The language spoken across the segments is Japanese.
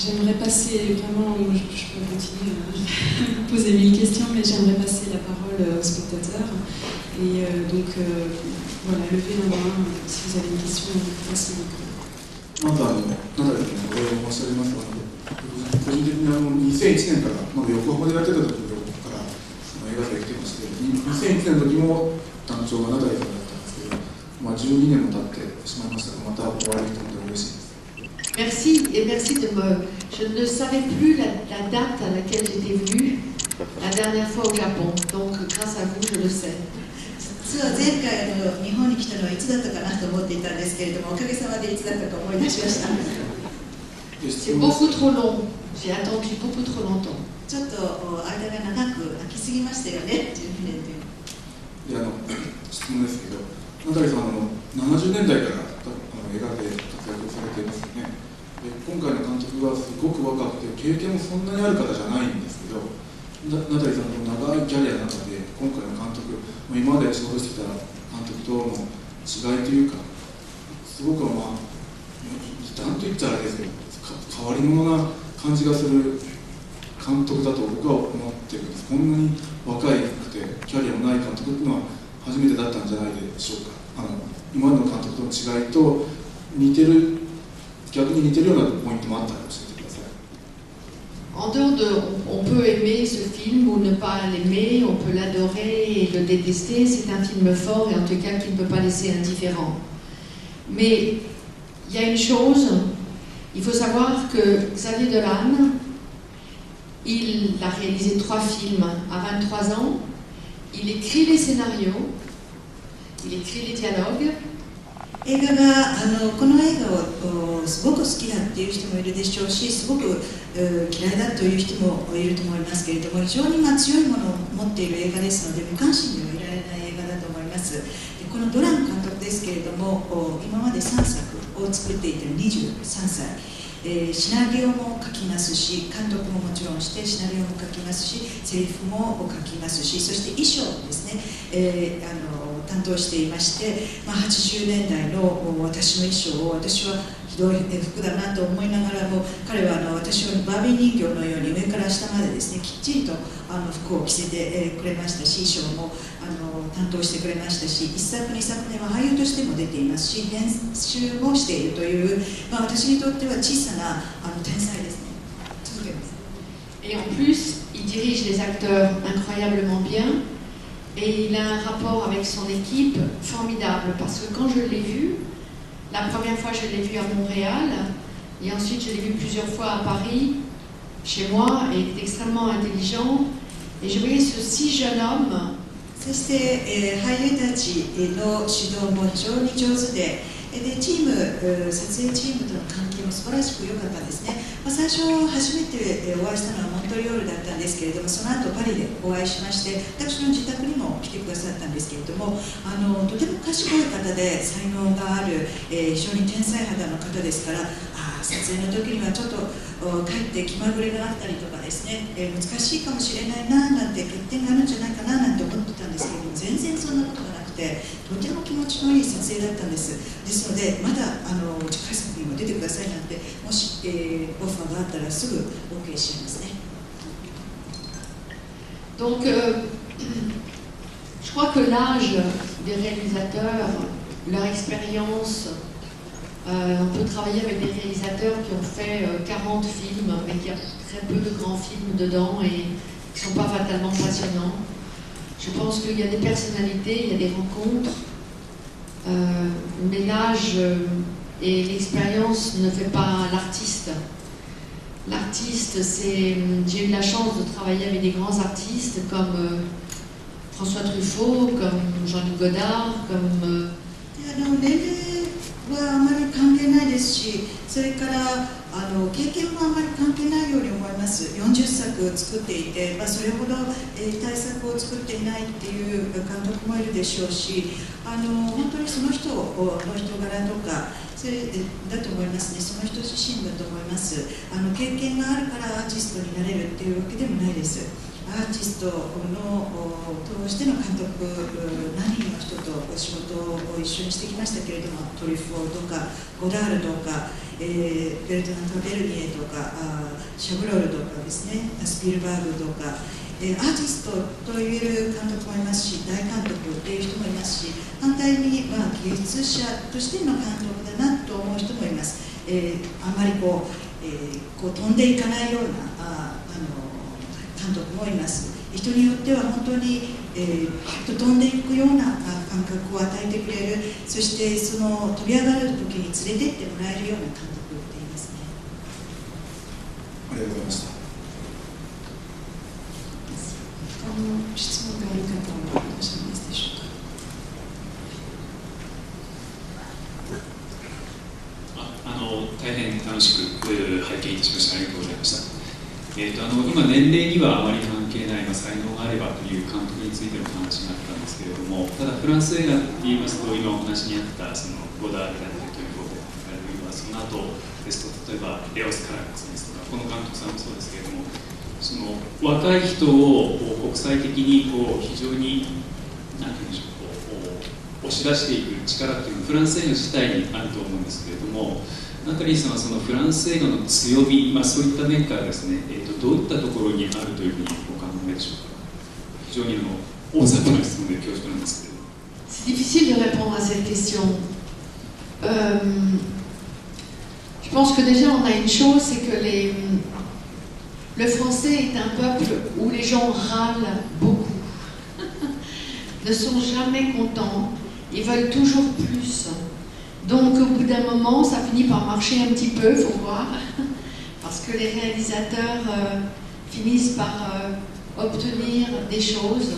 j'aimerais passer vraiment, je peux continuer à poser 1000 questions, mais j'aimerais passer la parole aux spectateurs. Et donc, voilà, levez la main si vous avez une question, passez le micro. またナダル君お礼を申し上げますが、個人的に2001年から、まだ横浜でやってた時から映画祭来てまして、2001年の時も団長がナダルさんだったんですけど、12年も経ってしまいましたが、またお会いできたので嬉しいです。Merci et merci de me. Je ne savais plus la date à laquelle j'étais venue la dernière fois au Japon, donc grâce à vous, je le sais. 実は前回日本に来たのはいつだったかなと思っていたんですけれども、おかげさまでいつだったか思い出しました。C'est beaucoup trop long. J'ai attendu beaucoup trop longtemps. ちょっと間が長く空きすぎましたよね、12年という。いや質問ですけど、ナダルさん70年代から映画で活躍されていますよね。今回の監督はすごく若くて経験もそんなにある方じゃないんですけど、ナダルさんの長いキャリアの中で今回の監督、今まで仕事してきた監督との違いというか、すごくなんと言ったらあれですけど、変わり者な感じがする監督だと僕は思ってるんです。こんなに若いくてキャリアのない監督っていうのは初めてだったんじゃないでしょうか。今までの監督との違いと逆に似てるようなポイントもあったら教えてください。En dehors de, on peut aimer ce film ou ne pas l'aimer, on peut l'adorer et le détester. C'est un film fort et en tout cas qui ne peut pas laisser indifférent. Mais il y a une chose, il faut savoir que Xavier Dolan, il a réalisé 3 films à 23 ans. Il écrit les scénarios, il écrit les dialogues. 映画がこの映画をすごく好きだっていう人もいるでしょうし、すごく嫌いだという人もいると思いますけれども、非常に強いものを持っている映画ですので、無関心ではいられない映画だと思います。このドラン監督ですけれども、今まで3作を作っていて23歳。シナリオも書きますし、監督ももちろんしてシナリオも書きますし、セリフも書きますし、そして衣装ですね、担当していまして、80年代の私の衣装を私はひどい服だなと思いながらも、彼は私はバービー人形のように上から下までですね、きっちりと服を着せてくれましたし、衣装も担当してくれましたし、1作2作目は俳優としても出ていますし、編集もしているという、私にとっては小さな天才ですね。続けます。Et en plus, il dirige les acteurs incroyablement bien et il a un rapport avec son équipe formidable parce que quand je l'ai vu, la première fois je l'ai vu à Montréal et ensuite je l'ai vu plusieurs fois à Paris, chez moi, et il est extrêmement intelligent et je voyais ce si jeune homme. そして、俳優たちの指導も非常に上手で、チーム、撮影チームとの関係も素晴らしく良かったですね。最初初めてお会いしたのはモントリオールだったんですけれども、その後パリでお会いしまして、私の自宅にも来てくださったんですけれども、とても賢い方で才能がある、非常に天才肌の方ですから、撮影の時にはちょっとかえって気まぐれがあったりとかですね、難しいかもしれないななんて欠点があるんじゃないかななんて思ってたんですけれども、全然そんなことがなくて、とても気持ちのいい撮影だったんです。ですので、まだ次回作にも出てくださいなんて、もし、オファーがあったらすぐ OK しちゃいますね。Donc, je crois que l'âge des réalisateurs, leur expérience, on peut travailler avec des réalisateurs qui ont fait 40 films, mais qui ont très peu de grands films dedans et qui ne sont pas fatalement passionnants. Je pense qu'il y a des personnalités, il y a des rencontres, mais l'âge et l'expérience ne fait pas l'artiste. L'artiste, c'est... J'ai eu la chance de travailler avec des grands artistes comme François Truffaut, comme Jean-Luc Godard, comme... はあまり関係ないですし、それから経験もあまり関係ないように思います。40作作っていて、それほど大作を作っていないっていう監督もいるでしょうし、本当にその人の人柄とかそれだと思いますね。その人自身だと思います。経験があるからアーティストになれるっていうわけでもないです。アーティストの通しての監督、何人の人とお仕事を一緒にしてきましたけれども、トリュフォーとかゴダールとか、ベルトナント・ベルニエとかシャブロルとかですね、スピルバーグとか、アーティストと言える監督もいますし、大監督っていう人もいますし、反対に、芸術者としての監督だなと思う人もいます。あまりこう飛んでいかないような監督もいます。人によっては本当に、飛んでいくような感覚を与えてくれる、そしてその飛び上がる時に連れてってもらえるような監督って言いますね。ありがとうございました。質問がある方はいらっしゃいますでしょうか。大変楽しく拝見いたしました。ありがとうございました。今、年齢にはあまり関係ない、才能があればという監督についての話があったんですけれども、ただフランス映画といいますと、今お話にあったそのゴダールだったりということであるいはその後ですと、例えばレオス・カラックスですとか、この監督さんもそうですけれども、その若い人を国際的に非常に何て言うんでしょう、押し出していく力っていうのはフランス映画自体にあると思うんですけれども、ナタリーさんはそのフランス映画の強み、そういった面からですね、どういったところにあるというふうにお考えでしょうか。非常に大雑把な質問で恐縮なんですけれども。C'est difficile de répondre à cette question. Je pense que déjà on a une chose, c'est que le français est un peuple où les gens râlent beaucoup, ne sont jamais contents, ils veulent toujours plus. Donc au bout d'un moment, ça finit par marcher un petit peu, il faut voir, parce que les réalisateurs finissent par obtenir des choses.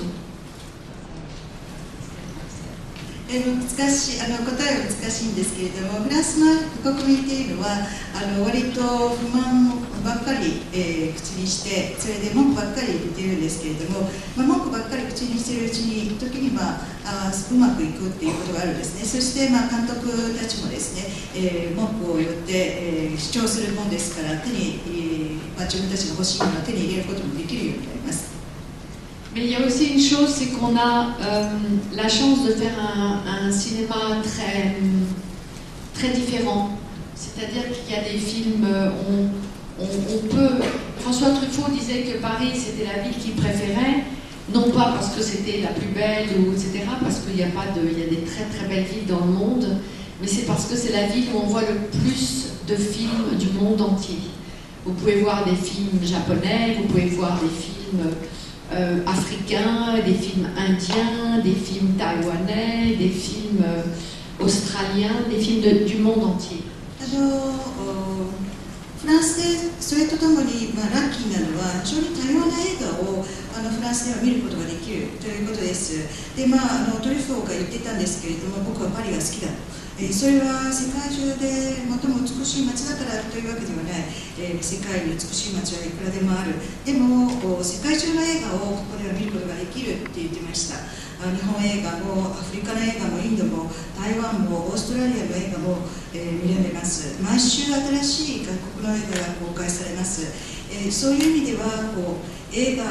難しい答えは難しいんですけれども、フランスの国民っていうのは割と不満ばっかり、口にして、それで文句ばっかり言っているんですけれども、文句ばっかり口にしているうちに時にうまくいくっていうことがあるんですね。そして監督たちもですね、文句を言って、主張するもんですから、自分たちが欲しいものを手に入れることもできるようになります。Mais il y a aussi une chose, c'est qu'on a la chance de faire un cinéma très différent. C'est-à-dire qu'il y a des films, on peut... François Truffaut disait que Paris, c'était la ville qu'il préférait, non pas parce que c'était la plus belle, etc., parce qu'il y a des très très belles villes dans le monde, mais c'est parce que c'est la ville où on voit le plus de films du monde entier. Vous pouvez voir des films japonais, vous pouvez voir des films... africains, des films indiens, des films taïwanais, des films australiens, des films du monde entier. フランスでそれとともに、ラッキーなのは非常に多様な映画をフランスでは見ることができるということです。で、トリュフォーが言ってたんですけれども、僕はパリが好きだと。それは世界中で最も美しい街だからというわけではない。世界に美しい街はいくらでもある。でも世界中の映画をここでは見ることができるって言ってました。日本映画もアフリカの映画もインドも台湾もオーストラリアの映画も、見られます。毎週新しい外国の映画が公開されます。そういう意味では映画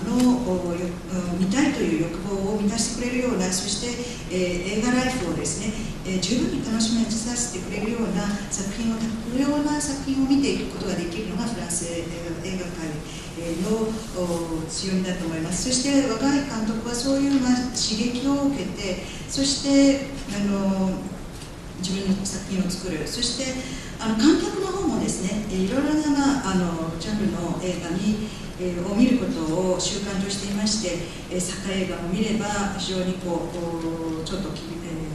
の見たいという欲望を満たしてくれるような、そして映画ライフをですね、十分に楽しみにさせてくれるような作品を、多様な作品を見ていくことができるのがフランス映画界の強みだと思います。そして若い監督はそういう刺激を受けて、そして自分の作品を作る。そして観客の方もですね、いろいろなジャンルの映画を見ることを習慣としていまして、サッカー映画も見れば非常にちょっと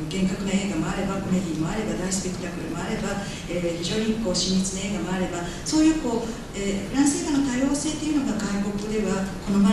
厳格な映画もあれば、コメディもあれば、大スペクタクルもあれば、非常に親密な映画もあれば、そういうフランス映画の多様性というのが外国では好ま